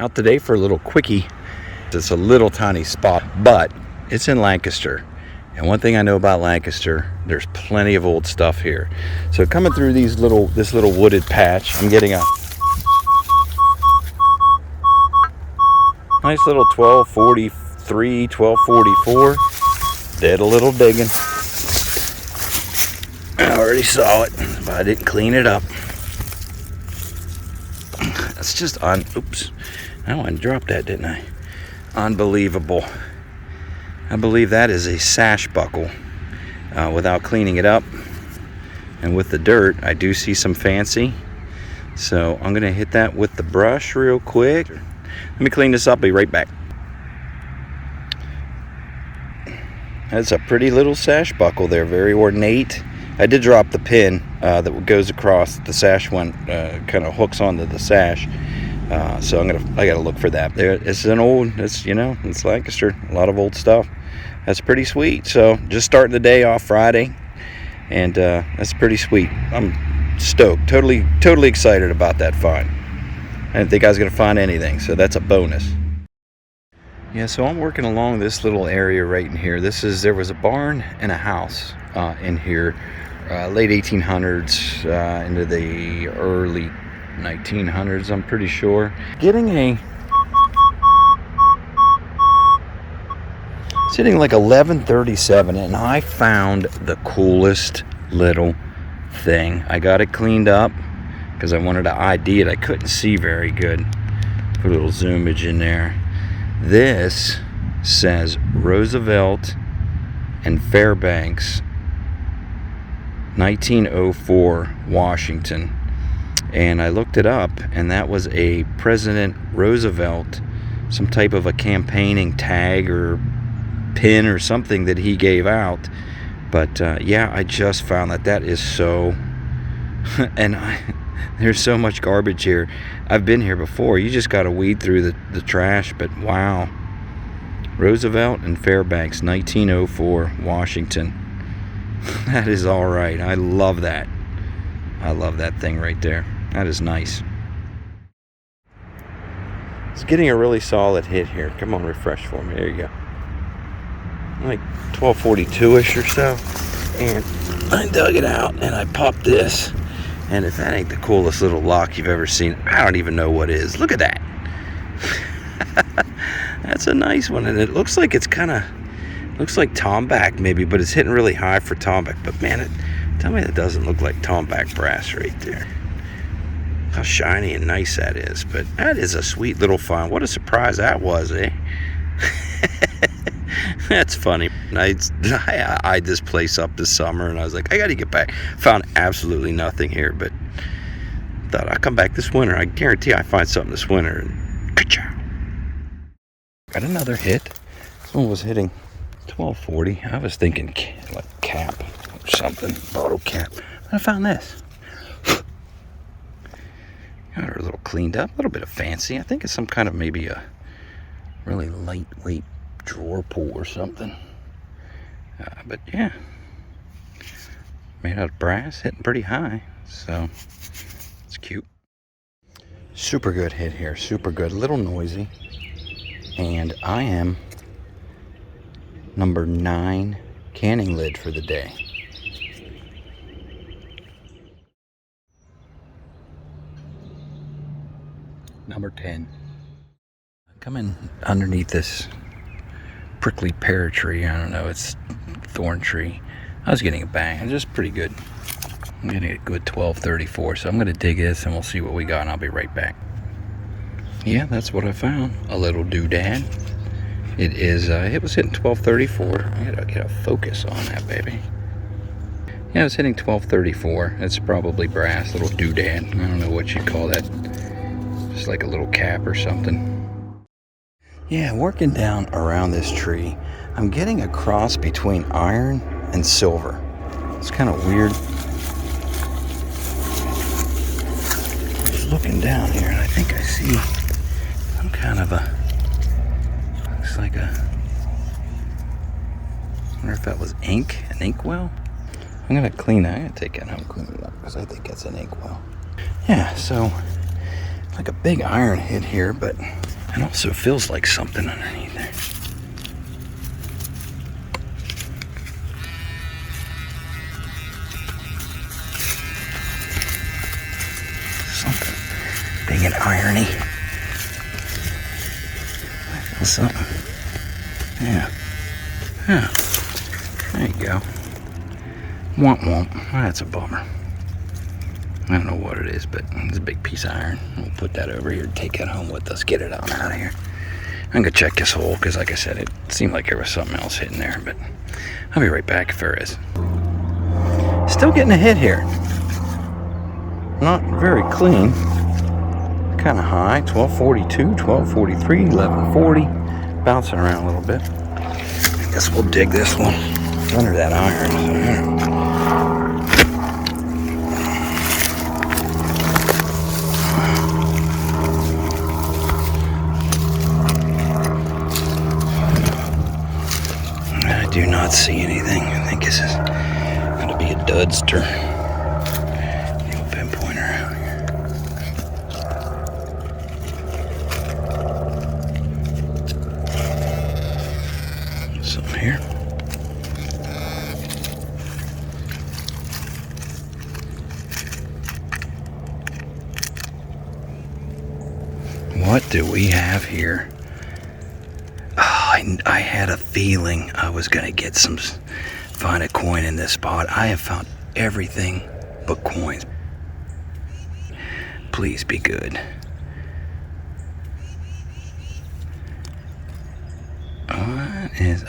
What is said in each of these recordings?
Out today for a little quickie. It's a little tiny spot, but it's in Lancaster. And one thing I know about Lancaster, there's plenty of old stuff here. So coming through this little wooded patch, I'm getting a nice little 1243, 1244. Did a little digging. I already saw it, but I didn't clean it up. That's just oops. I dropped that, didn't I? Unbelievable. I believe that is a sash buckle without cleaning it up. And with the dirt, I do see some fancy. So I'm going to hit that with the brush real quick. Let me clean this up, be right back. That's a pretty little sash buckle there, very ornate. I did drop the pin that goes across the sash one, kind of hooks onto the sash. So I gotta look for that. It's it's Lancaster, a lot of old stuff. That's pretty sweet. So just starting the day off Friday, and that's pretty sweet. I'm stoked, totally excited about that find. I didn't think I was gonna find anything, so that's a bonus. Yeah, so I'm working along this little area right in here. There was a barn and a house in here, late 1800s into the early 1900s, I'm pretty sure. It's hitting like 11:37, and I found the coolest little thing. I got it cleaned up because I wanted to ID it. I couldn't see very good. Put a little zoomage in there. This says Roosevelt and Fairbanks, 1904, Washington. And I looked it up, and that was a President Roosevelt, some type of a campaigning tag or pin or something that he gave out. But yeah, I just found that is so and there's so much garbage here. I've been here before. You just got to weed through the trash, but wow. Roosevelt and Fairbanks, 1904, Washington. That is all right. I love that. I love that thing right there. That is nice. It's getting a really solid hit here. Come on, refresh for me. There you go. Like 1242-ish or so. And I dug it out and I popped this. And if that ain't the coolest little lock you've ever seen, I don't even know what is. Look at that. That's a nice one. And it looks like it's looks like tomback maybe, but it's hitting really high for tomback. But man, tell me that doesn't look like tomback brass right there. How shiny and nice that is. But that is a sweet little find. What a surprise that was, eh? That's funny. I eyed this place up this summer, and I was like, I got to get back. Found absolutely nothing here, but thought I'll come back this winter. I guarantee I find something this winter. And ka-chow. Got another hit. This one was hitting 1240. I was thinking like cap or something, bottle cap. I found this. Got her a little cleaned up, a little bit of fancy. I think it's some kind of maybe a really lightweight drawer pull or something. But yeah, made out of brass, hitting pretty high, so it's cute. Super good hit here, super good. A little noisy, and I am number 9 canning lid for the day. Number 10. Coming underneath this prickly pear tree. I don't know, it's thorn tree. I was getting a bang. It's just pretty good. I'm getting a good 1234. So I'm going to dig this and we'll see what we got, and I'll be right back. Yeah, that's what I found. A little doodad. It was hitting 1234. I gotta get a focus on that baby. Yeah, it was hitting 1234. It's probably brass, little doodad. I don't know what you call that. Just like a little cap or something. Yeah, working down around this tree, I'm getting a cross between iron and silver. It's kind of weird. Just looking down here, and I think I see some kind of looks like I wonder if that was ink, an inkwell. I'm gonna clean that. I'm gonna take it home and clean it up because I think it's an inkwell. Yeah, so like a big iron hit here, but It also feels like something underneath there. Something big and irony. I feel something. Yeah. Yeah. There you go. Womp womp. That's a bummer. I don't know what it is, but it's a big piece of iron. We'll put that over here, take that home with us, get it on out of here. I'm gonna check this hole, because like I said, it seemed like there was something else hitting there, but I'll be right back if there is. Still getting a hit here. Not very clean. Kind of high, 1242, 1243, 1140. Bouncing around a little bit. I guess we'll dig this one under that iron. I do not see anything. I think this is going to be a dudster. The old pinpointer out here. Something here. What do we have here? I had a feeling I was going to find a coin in this spot. I have found everything but coins. Please be good.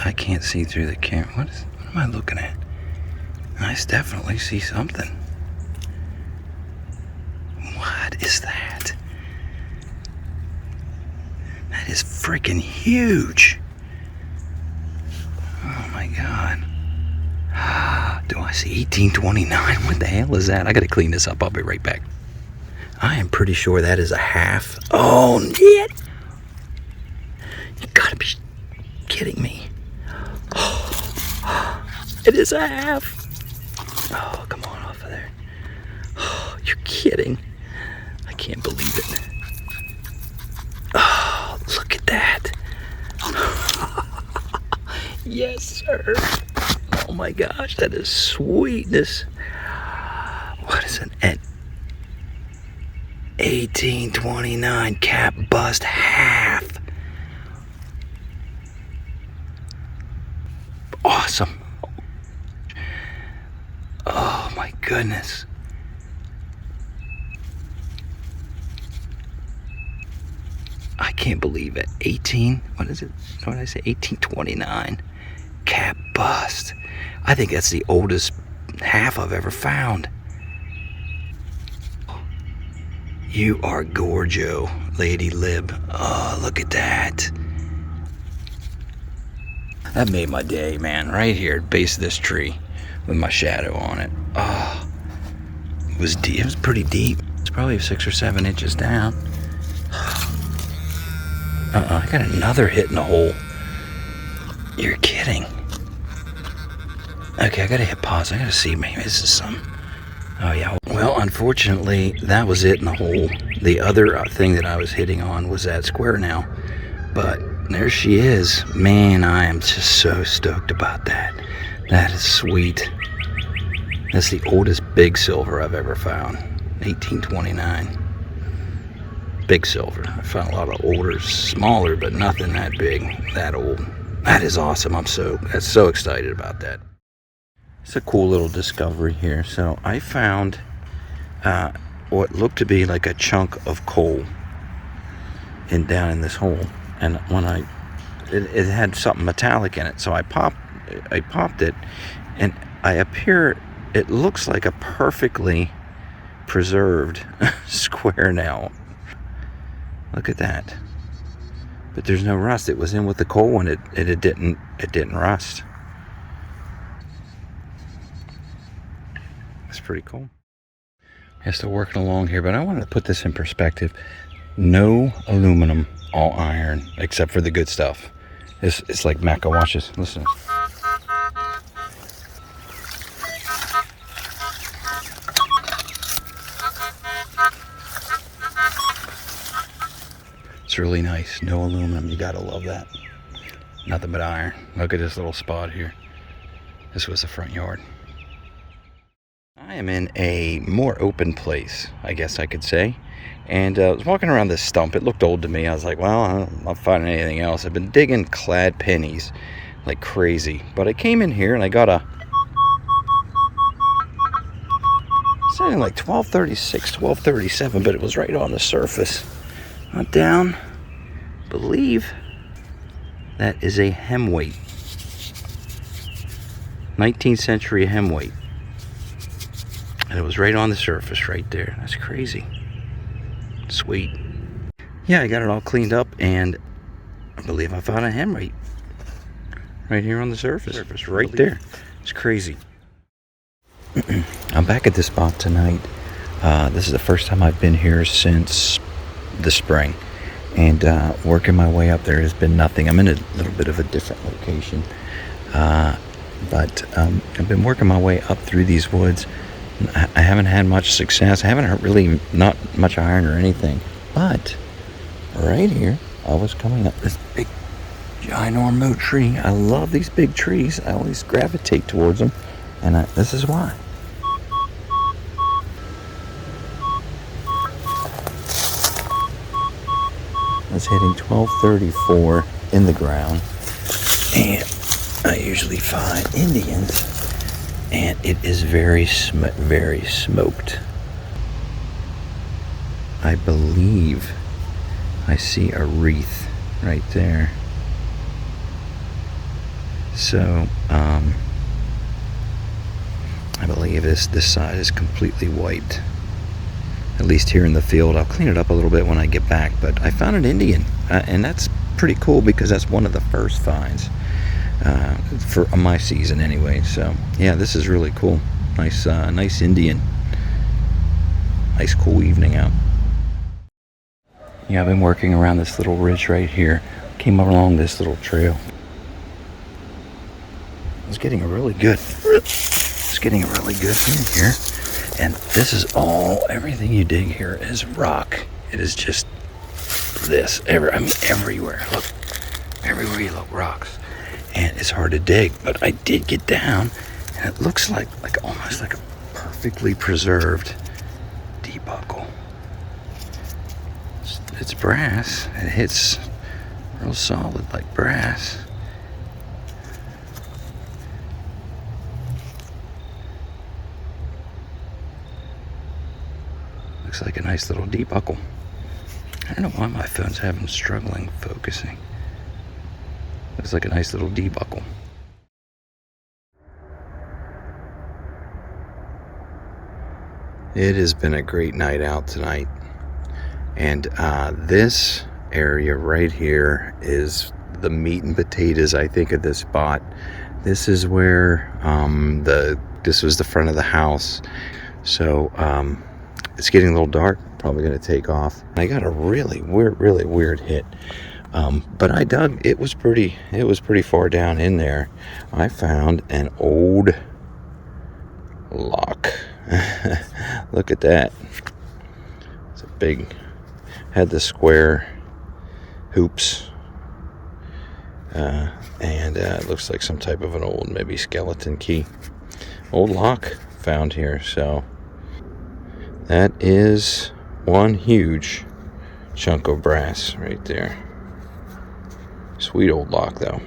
I can't see through the camera. What am I looking at? I definitely see something. What is that? That is freaking huge. Oh my God. Do I see 1829? What the hell is that? I gotta clean this up. I'll be right back. I am pretty sure that is a half. Oh, shit. You gotta be kidding me. It is a half. Oh, come on off of there. Oh, you're kidding. I can't believe it. Oh, look at that. Yes, sir. Oh my gosh, that is sweetness. What is an 1829 cap bust half? Awesome. Oh my goodness. I can't believe it. What is it? What did I say? 1829 cap bust. I think that's the oldest half I've ever found. You are gorgeous, Lady Lib. Oh, look at that. That made my day, man. Right here at the base of this tree with my shadow on it. Oh, it was deep. It was pretty deep. It's probably 6 or 7 inches down. I got another hit in the hole. You're kidding. Okay, I gotta hit pause. I gotta see. Maybe this is some. Oh yeah. Well, unfortunately, that was it in the hole. The other thing that I was hitting on was that square now. But there she is. Man, I am just so stoked about that. That is sweet. That's the oldest big silver I've ever found. 1829. Big silver. I found a lot of older, smaller, but nothing that big, that old. That is awesome. I'm so excited about that. It's a cool little discovery here. So I found what looked to be like a chunk of coal down in this hole, and when it had something metallic in it, so I popped it, and it looks like a perfectly preserved square now. Look at that. But there's no rust. It was in with the coal, and it didn't rust. It's pretty cool. I'm still working along here, but I wanted to put this in perspective. No aluminum, all iron, except for the good stuff. It's like Macca. Watch this. Listen. It's really nice. No aluminum. You gotta love that. Nothing but iron. Look at this little spot here. This was the front yard. I am in a more open place, I guess I could say. And I was walking around this stump. It looked old to me. I was like, well, I'm not finding anything else. I've been digging clad pennies like crazy. But I came in here and I got a... Something like 1236, 1237, but it was right on the surface. Went down. Believe that is a hemweight. 19th century hemweight. And it was right on the surface right there. That's crazy. Sweet. Yeah, I got it all cleaned up and I believe I found a hemweight. Right here on the surface. Right there. It's crazy. I'm back at this spot tonight. This is the first time I've been here since the spring. And working my way up there has been nothing. I'm in a little bit of a different location. But I've been working my way up through these woods. I haven't had much success. I haven't really, not much iron or anything. But right here, I was coming up this big ginormo tree. I love these big trees. I always gravitate towards them. And this is why. I was hitting 1234 in the ground. And I usually find Indians. And it is very smoked. I believe I see a wreath right there. So, I believe this side is completely wiped. At least here in the field. I'll clean it up a little bit when I get back. But I found an Indian. And that's pretty cool because that's one of the first finds. For my season anyway. So yeah, this is really cool. Nice Indian. Nice cool evening out. Yeah, I've been working around this little ridge right here. Came along this little trail. I was getting a really good hit here. And this is everything you dig here is rock. It is just this. Everywhere. Look, everywhere you look, rocks. And it's hard to dig, but I did get down, and it looks like almost like a perfectly preserved D-buckle. It's brass. It hits real solid like brass. Looks like a nice little D-buckle. I don't know why my phone's having struggling focusing. Looks like a nice little D-buckle. It has been a great night out tonight. And this area right here is the meat and potatoes, I think, of this spot. This is where this was the front of the house. So it's getting a little dark. Probably going to take off. I got a really weird hit. But I dug. It was pretty far down in there. I found an old lock. Look at that. It's a big. Had the square hoops, and it looks like some type of an old, maybe skeleton key. Old lock found here. So that is one huge chunk of brass right there. Sweet old lock though.